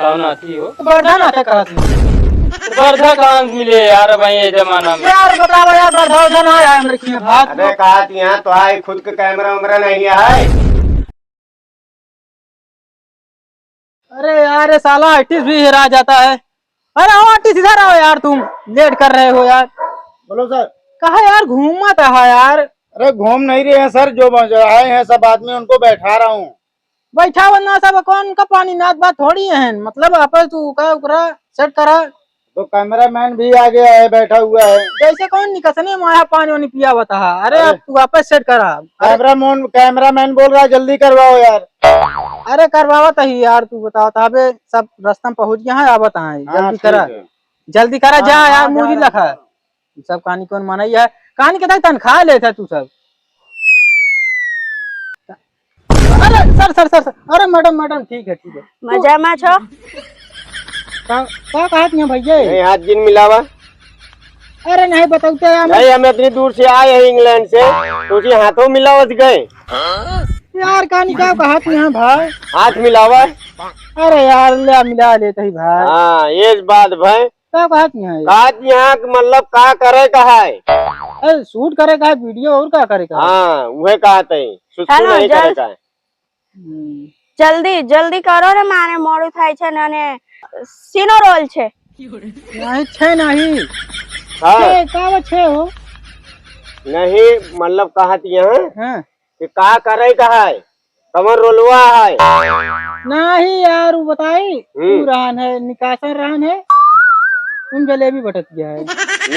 बताओ ना थी हो बर्धा ना कहा वर्धा कहाँ से मिले यार भाई ये जमाना में। यार बताओ यार बर्धा उधर ना आया मेरे की बात। अरे कहा यहाँ तो आए खुद का कैमरा वैमरा नहीं है। अरे यार ये साला आर्टिस्ट भी हेरा जाता है। अरे आओ आर्टिस्ट इधर आओ यार, तुम लेट कर रहे हो यार। बोलो सर। कहा यार घूम मत है यार। अरे घूम नहीं रहे हैं सर, जो आए हैं सब आदमी उनको बैठा रहा हूँ। बैठा वरना सब कौन का पानी नाच बात थोड़ी है, मतलब आप तू का उकरा सेट करा। तो कैमरामैन भी आ गया है, बैठा हुआ है। जैसे कौन निकसने माया पानी वानी पिया बता। अरे अब तू वापस सेट करा। कैमरामैन बोल रहा है जल्दी करवाओ यार। अरे करवावत ही यार, तू बताओ तबे सब रास्ता में पहुंच गया है। अब बताए जल्दी करा, जल्दी करा जा यार। मुझे लखा सब कहानी कौन माना है, कहानी के तनख्वाह लेता तू सब। अरे सर सर सर, अरे मैडम मैडम ठीक है ठीक है। मजा में छो क्या कहा तुम भैया? नहीं हाथ जिन मिलावा। अरे नहीं बताओ क्या नहीं हम इतनी दूर से आए हैं इंग्लैंड से, तो उसी हाथों मिलावत गए। यार कहानी क्या कहा तुम भाई? हाथ मिलावा। अरे यार ले मिला लेते ही भाई। हाँ ये बात भाई। क्या कहा तुम? कहा यहाँ मतलब का करे का है? अरे शूट करेगा है वीडियो और क्या करेगा? हाँ वह कहा सुसु नहीं करे का है। जल्दी जल्दी करो रे, मारे मोड़ू थाय छे ने सीनो रोल छे। नहीं छे नहीं। हाँ का छे हो? नहीं मतलब कहा यहाँ हां कि का करे का है, कमर रोलवा है। नहीं यार वो बताई तू रहन है निकासन रहन है, तुम जलेबी बटत गया है।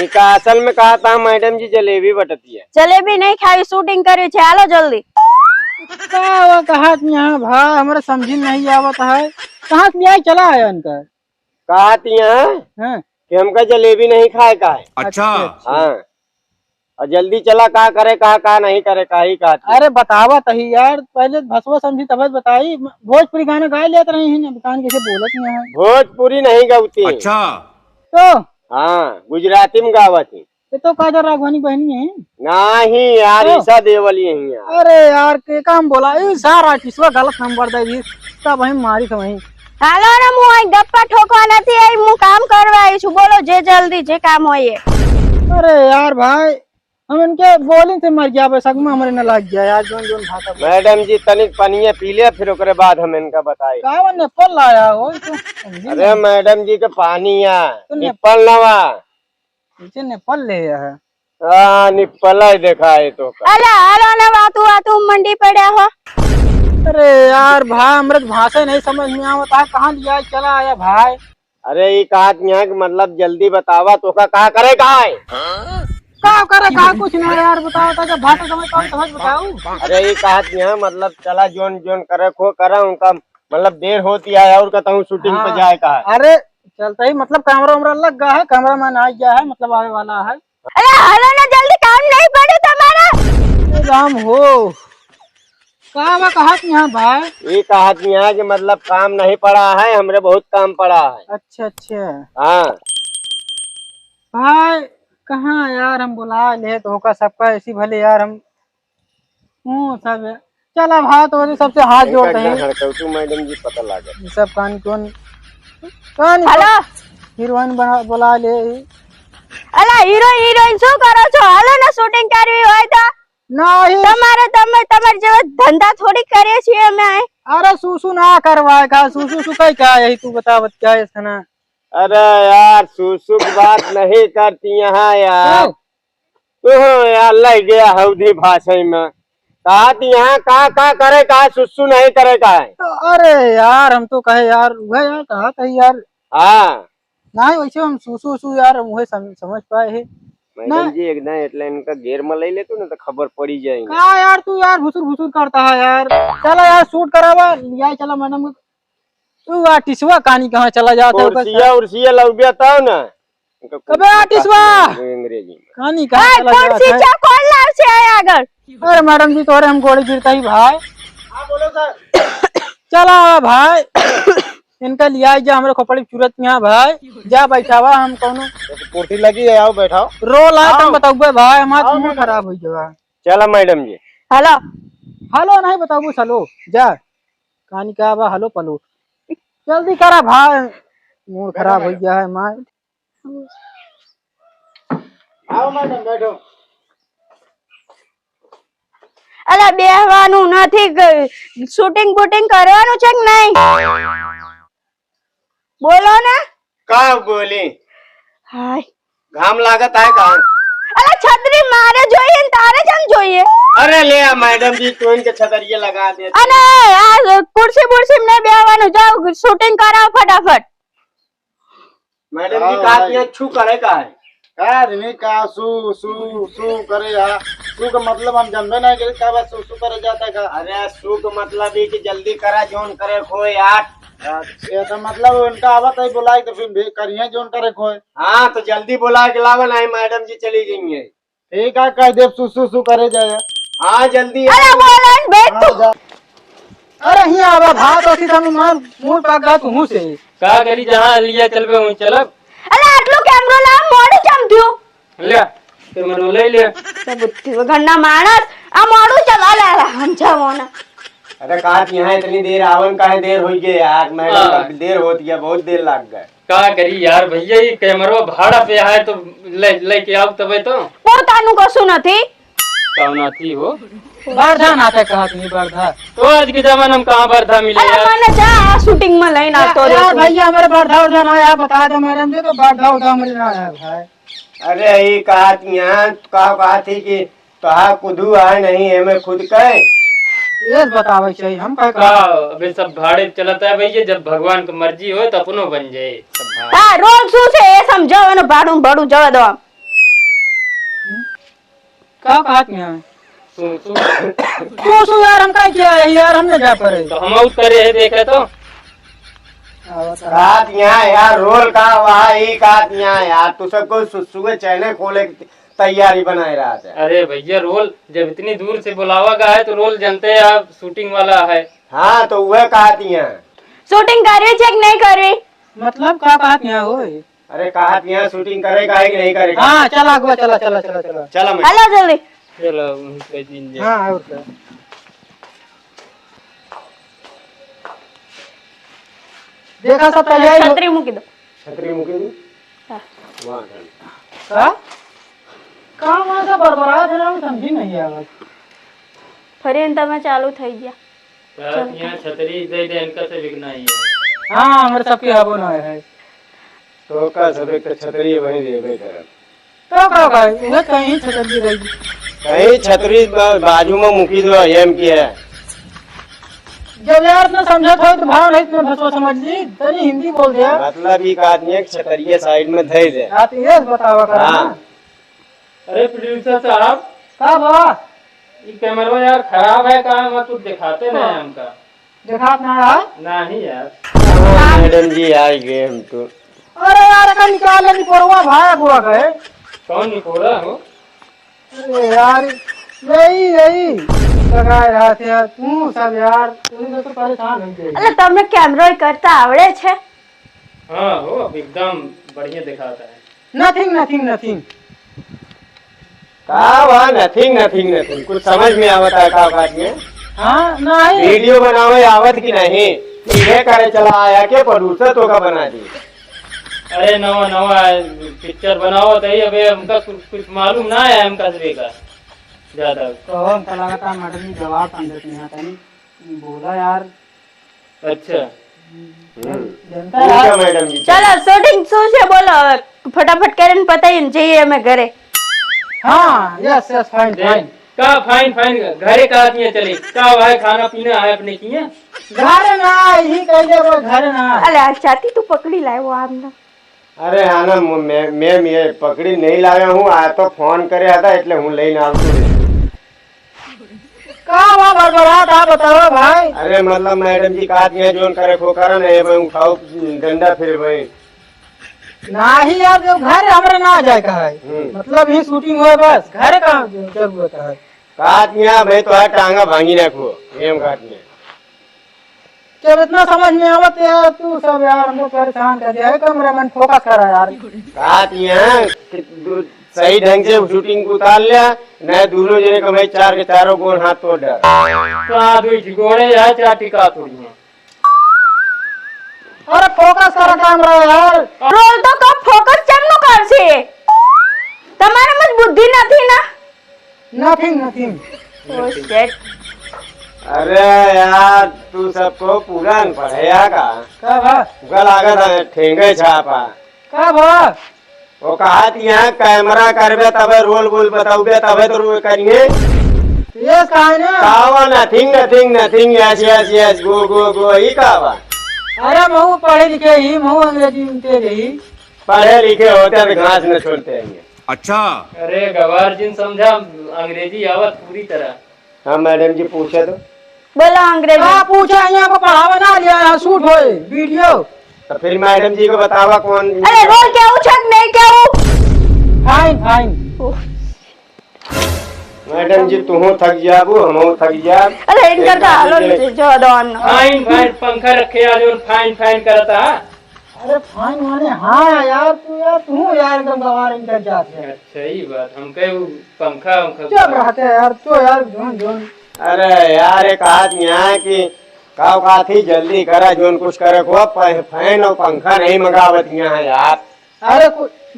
निकासन में कहा था मैडम जी जलेबी बटती है। जलेबी नहीं खाई, शूटिंग करी छे। आलो जल्दी। क्या कहा यहाँ भाई हमारे समझी नहीं आवत है। कहाँ से आई चला है उनका? कहा यहाँ हाँ कि हमका जलेबी नहीं खाए का है। अच्छा हाँ और जल्दी चला का करे का नहीं करे का ही कहा। अरे बतावा तही यार, पहले भसवा समझी तब बताई। भोजपुरी गाना गाए लेते रहे हैं, दुकान कैसे बोलत नहीं है। भोजपुरी नहीं गाती। अच्छा तो हाँ गुजराती में गावत है। ये तो काजल राघवानी बहनी है। नहीं यार ईसा देवल यही है। अरे यार के काम बोला सारा किसवा गलत नंबर दे दी तब वही मारी था वही। हालो रे मुई गप्पा ठोकवा नथी आई, मु काम करवाई छु। बोलो जे जल्दी जे काम होए। अरे यार भाई हम इनके बोलिंग से मर गया, सगमा हमारे न लग गया यार। जोन जोन भाषा मैडम जी तनिक पनिया पी लिया फिर ओकरे बाद हम इनका बताए। का ने फल लाया हो तो। अरे मैडम जी का पानी या निप्पल नवा पीछे ने फल ले है। हाँ निप्पल ही देखा है तो का। अला आलो ना वातू वातू मंडी पड़े हो। अरे यार भाई हमारे भाषा नहीं समझ में आवता है, कहाँ लिया चला आया भाई। अरे ये कहा यहाँ कि मतलब जल्दी बतावा तो का कहा करे का है। क्या करे कहा कुछ नहीं यार, बताओ तो जब भाषा समझ कौन समझ बताओ। अरे ये कहा यहाँ मतलब चला जोन जोन करे खो करा उनका मतलब देर होती है और कहता हूँ शूटिंग पे जाए का है। अरे चलता ही मतलब कैमरा उमरा लग गया है, कैमरा मैन आ गया है, मतलब आने वाला है। अरे हालो ना जल्दी, काम नहीं पड़े तुम्हारा। काम हो कहा यहाँ भाई? ये कहा यहाँ कि मतलब काम नहीं पड़ा है, हमरे बहुत काम पड़ा है। अच्छा अच्छा हाँ भाई कहाँ यार हम बुला ले तो होगा सबका ऐसी भले यार हम सब चला भाई तो सबसे हाथ जोड़ते हैं। मैडम जी पता लगा सब कहानी कौन कौन हेलो हीरोइन बना बुला ले। अला हीरो हीरोइन शो करो छो? हालो ना शूटिंग करवी होय तो। नहीं તમારે જેવો ધંધા થોડી કરીએ છીએ અમે। अरे सुसु ना करवाएगा, सुसु सुखाई क्या यही तू बता क्या है इसका ना। अरे यार सुसु की बात नहीं करती यहाँ यार। तो यार लग गया हौदी भाषा में कहा यहाँ का करे का सुसु नहीं करे का है। अरे यार हम तो कहे यार वह यार कहा था यार। हाँ नहीं वैसे हम सुसु यार वही समझ पाए है। मैडम जी एक ना એટલે इनका घेर में ले लेतो ना तो खबर पड़ी जाएगी। क्या यार तू यार भुसुर भुसुर करता है यार। चला यार शूट करावा लिया चला मैडम। तू आर्टिस्टवा कहानी कहाँ चला जाता है? उर्सिया उर्सिया लौबिया ताऊ ना कबे आर्टिस्टवा अंग्रेजी में कहानी कहाँ चला कौन सी जाता है? कौन लाव से आए अगर? अरे मैडम जी तोरे हम गोली गिरता ही भाई। हाँ बोलो सर। चला भाई इनका लिया जा हमारे खोपड़ी चूरत यहाँ भाई। जा बैठावा हम कौनो कुर्सी लगी है, आओ बैठाओ। रोल आया तुम बताओ भाई, हमारा मूड खराब हो जाएगा। चला मैडम जी। हेलो हेलो नहीं बताओ चलो जा कहानी का बा हेलो पलो जल्दी करा भाई, मूड खराब हो गया है माँ। आओ मैडम बैठो। અલા બેહવાનું નથી, શૂટિંગ બૂટિંગ કરવાનું છે કે નહીં? બોલો ને। का बोली હાય घाम लागत है का? અલા છત્રી મારે જોઈએ ને તારે કેમ જોઈએ? अरे ले आ मैडम जी, तो इनके छतरिये लगा दे। અને આ कुर्सी बुर्सी में બેહવાનું, જાઓ શૂટિंग કરાવો फटाफट। मैडम जी का छू करे का है? नहीं का सू सू सू करे हा। सू का मतलब हम जानबे नहीं करे, का बात सू सू करे जाता का? अरे सू का मतलब है कि जल्दी करा जोन करे खोए यार। ये तो मतलब उनका आवत है बुलाई तो फिर भी करिए जोन करे खोए। हाँ तो जल्दी बुला के लावा, नहीं मैडम जी चली जाएंगे। ठीक है, कह दे सू सू सू करे जाए। हाँ जल्दी અલા બોલો ને બેઠ हाँ, તું। जा। अरे यहाँ आवा भात होती तो मार मूड पाक गा तू से। का करी जहाँ लिया चलबे वहीं चलब। અલા આટલું કેમેરો લાવ, મોડું કેમ થયું? ले कैमरा ले ले। તે બુદ્ધિ વગરના માણસ, આ મોડું ચલા લે સમજાવો ને। अरे कहा यहाँ इतनी देर आवन का है, देर हो गई यार मैडम का देर होती है, बहुत देर लग गए। का करी यार भैया, ये कैमरा भाड़ा पे है तो लेके आओ तबे तो। પોતાનું કશું નથી। कौन थी हो? बारधा नाटक कहा तुम्हें बारधा। तो आज के जमाने में कहाँ बर्धा मिले અલા यार। મને જા આ શૂટિંग માં લઈને આવતો यार રહ્યો। भैया हमारे बारधा उर्धा ना आया, बता दो मैडम जी, तो बारधा उर्धा हमारे ना आया भाई। अरे ये कहा यहाँ कहा थी कि कहा कुदू है नहीं है, मैं खुद कहे। ये बतावे चाहिए हम का का अबे सब भाड़े चलता है भैया, जब भगवान की मर्जी हो तो अपनो बन जाए सब भाड़े। હા રોજ શું છે એ સમજાવો ને, ભાડું ભાડું જવા દો। का बात में है तू तू यार हम का किया है यार, हमने जा पड़े। तो हम आउट करे है देखे तो। कहा यहाँ यार रोल का वहाँ ही कहा यहाँ यार, तू सबको सुबह चैनल खोले की तैयारी बनाए रहा था। अरे भैया रोल जब इतनी दूर से बुलावा गया है तो रोल जानते हैं आप, शूटिंग वाला है। हाँ तो वह कहा यहाँ। શૂટિંગ કરવી છે કે નહીં કરવી? मतलब का बात में हो? अरे कहा यहाँ शूटिंग करेगा है कि नहीं करेगा? हाँ चला अगवा, चला चला चला चला चला मैं હાલો જલ્દી। चलो उनके दिन जाए। हाँ और क्या। देखा सब तैयारी हो- છત્રી મૂકી દો। छतरी मुकी दी? हाँ। वहाँ कर। का काम वहाँ से बरबरात है ना, समझी नहीं आवाज। ફરી તમે ચાલુ થઈ ગયા। रात यहाँ छतरी दे दे इनका से बिकना ही है। हाँ हमारे सबके हबो ना है। तो का सब एक छतरी वहीं दे कर। तो का ये कहीं छतरी रहेगी। कहीं छतरी बाजू में मुकी दो, एम की है। जब यार ना समझा था तो भाव नहीं तुम्हें भसवा समझ ली, तनी हिंदी बोल दिया। मतलब एक आदमी एक छतरिये साइड में धै दे। आप ये बतावा करा हाँ। ना। अरे प्रोड्यूसर साहब, का बाबा ये कैमरा यार खराब है, कहाँ मत कुछ दिखाते नहीं हमका। देखा अपना यार। नहीं यार। मैडम जी आई गए हम तो। अरे यार का निकाल नहीं पड़वा भाई हुआ गए। कौन निकोला हो? अरे यार यही यही लगा रहा थे यार, तू सब यार तू तो परेशान हो गई। એટલે તમને કેમેરો કરતા આવડે છે? हाँ हो, अब एकदम बढ़िया दिखाता है। Nothing nothing nothing. का वहाँ नथिंग नथिंग नथिंग कुछ समझ में आवता है का बात में? हाँ नहीं वीडियो बनावे आवत की नहीं, ये करे चला आया के प्रोड्यूसर तो का बना दी। अरे नवा नवा पिक्चर बनाओ तो ही अबे हमका कुछ मालूम ना है हमका सभी का ज्यादा। तो हमको लगा था मैडम ने जवाब अंदर नहीं आता, नहीं बोला यार। अच्छा जनता ठीक यार है मैडम जी। ચાલો શૂટિંગ શું છે બોલો હવે, ફટાફટ કરીને પતાવીને જઈએ અમે ઘરે। हाँ यस यस फाइन फाइन। का फाइन फाइन घरे का आदमी चले का है, खाना पीना है अपने किए। घर ना यही कह दे वो घर ना। અલે આ જાતી તું પકડી લાવ્યો આમને। अरे हाँ ना मैं ये पकड़ी नहीं लाया हूँ, आ तो फोन करे था એટલે હું લઈને આવતો રહી। का वहाँ बरबरात आप बताओ भाई। अरे मतलब मैडम जी का आदमी जोन करे खो कारण है, मैं उठाओ डंडा फिर भाई। नहीं यार जो घर हमारे ना जाए का है, मतलब ही शूटिंग हुआ बस, घर का जरूरत है। काट मिया भाई तो है टांगा भांगी रखो एम काट में। जब इतना समझ में आवत यार, तू सब यार हमको परेशान कर दिया है। कैमरामैन फोकस करा यार। काट यहाँ सही ढंग से शूटिंग को उतार लिया, न दोनों जने का भाई चार के चारों को हाथ तोड़ डाल। तो आदमी घोड़े है चार टिका थोड़ी है। फोकस करा कैमरा यार। રોલ તો કપ ફોકસ કેમનું કરશે તમારામાં જ બુદ્ધિ નથી ના नथिंग नथिंग। ઓ શિટ अरे यार तू सबको पूरा पढ़ेया का का भा गल आगत ठेंगे छापा का भा वो कहा यहाँ कैमरा करबे तबे रोल बोल बताओगे तबे तो रोल करिए ये काहे ने कावा nothing nothing nothing yes yes yes go go go ही कावा अरे महू पढ़े लिखे ही महू अंग्रेजी में तेज ही। पढ़े लिखे होते तो घास न छोड़ते हैं। अच्छा अरे गवार जिन समझा अंग्रेजी आवत पूरी तरह। हाँ मैडम जी पूछे तो બોલો અંગ્રેજી का पूछा यहाँ को पढ़ावा ना लिया यहाँ शूट होए वीडियो। तो फिर मैडम जी को बतावा कौन અરે રોલ કેવું છે કે નહીં કેવું फाइन फाइन। मैडम जी तू थक जाबू हम थक जाब અરે ઇન કરતા હાલો જો દોન फाइन फाइन पंखा रखे आज और फाइन फाइन करता। अरे फाइन माने हाँ यार तू यार एकदम गवार इनका जाते है। अच्छा ही बात हम कहे वो पंखा चुप रहते हैं यार तो यार जोन जोन। अरे यार एक हाथ यहाँ की काव का थी जल्दी करा जोन कुछ करे को फैन और पंखा नहीं मंगावत यहाँ यार। अरे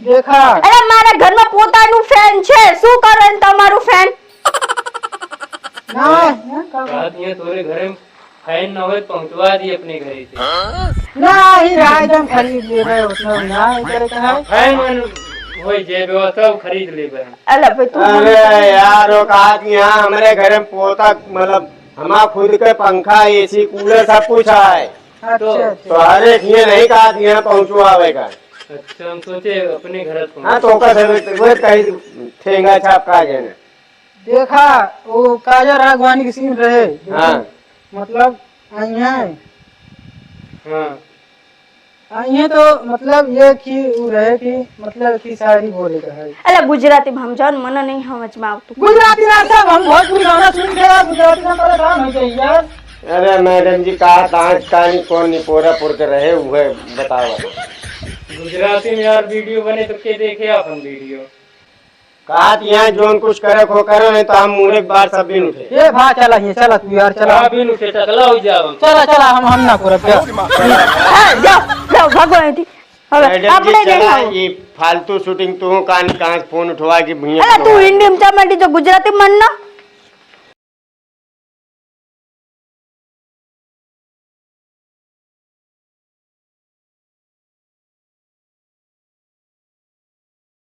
देखा અરે મારા ઘરમાં પોતાનું ફેન છે શું કરો ને તમારું ફેન ना बात ये तोरे घरे में फैन न हो पहुंचवा दी अपने घरे से। ना ही रहा एकदम खरीद ले रहे हो ना इधर का है। फैन मन हो जे व्यवस्था वो खरीद ले बहन। અલા ભાઈ તું अरे यार वो कहा कि यहाँ हमारे घर में पोता मतलब हमारा खुद के पंखा एसी कूलर सब कुछ है अच्छा तो- अच्छा। तो हर एक ये नहीं कहा कि यहाँ पहुँचवावे का। अच्छा हम सोचे अपने घर हाँ तो वो कहीं ठेंगा छाप का जाने। देखा वो काजा राघवानी की सीन रहे हाँ मतलब यहाँ हाँ ये तो मतलब ये कि वो रहे कि मतलब की शायरी बोले का है। અલા ગુજરાતી સમજાવ ને મને નહીં સમજમાં આવતું गुजराती ना सब हम भोजपुरी गाना सुन के यार गुजराती में परेशान हो गए यार। अरे मैडम जी कहा ताज कहानी कौन निपोरा पुर के रहे हुए बताओ। गुजराती में यार वीडियो बने तो के देखे अपन वीडियो। कहा यहाँ जोन कुछ करे खो करे नहीं तो हम मुँह बार सब भी उठे। ये भा चला ये चला तू यार चला चला भी उठे टकला हो जाओ। चला चला हम ना करब जा। હા જાઓ જાઓ ભાગો અહીંથી હવે मैडम जी આપણે નહીં चला આવું ये फालतू शूटिंग तू कहानी कहाँ फोन उठवा के भैया અલા તું હિન્દી માં ચા માંડી જો ગુજરાતી માં ન